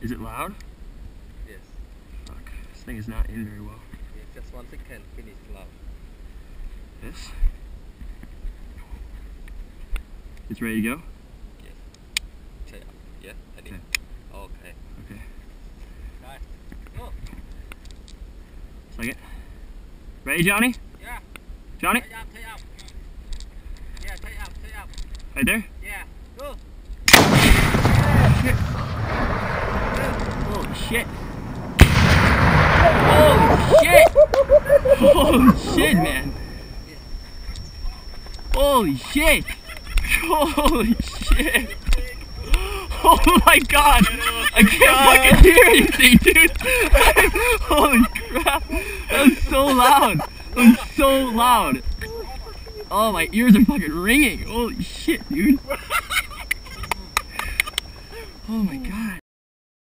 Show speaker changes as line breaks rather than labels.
Is it loud?
Yes.
Fuck, this thing is not in very well.
Yeah, just 1 second, finish loud.
This? It's ready to go?
Yes. Check up. Yeah, I did. Okay.
Okay.
Right. Go.
Second. Ready, Johnny?
Yeah.
Johnny?
Take up, take up. Yeah, take up, take up.
Right there?
Yeah. Go.
Shit. Holy shit. Holy shit! Holy shit, man! Holy shit! Holy shit! Oh my god! I can't fucking hear anything, dude! Holy crap! That was so loud! That was so loud! Oh, my ears are fucking ringing! Holy shit, dude! Oh my god!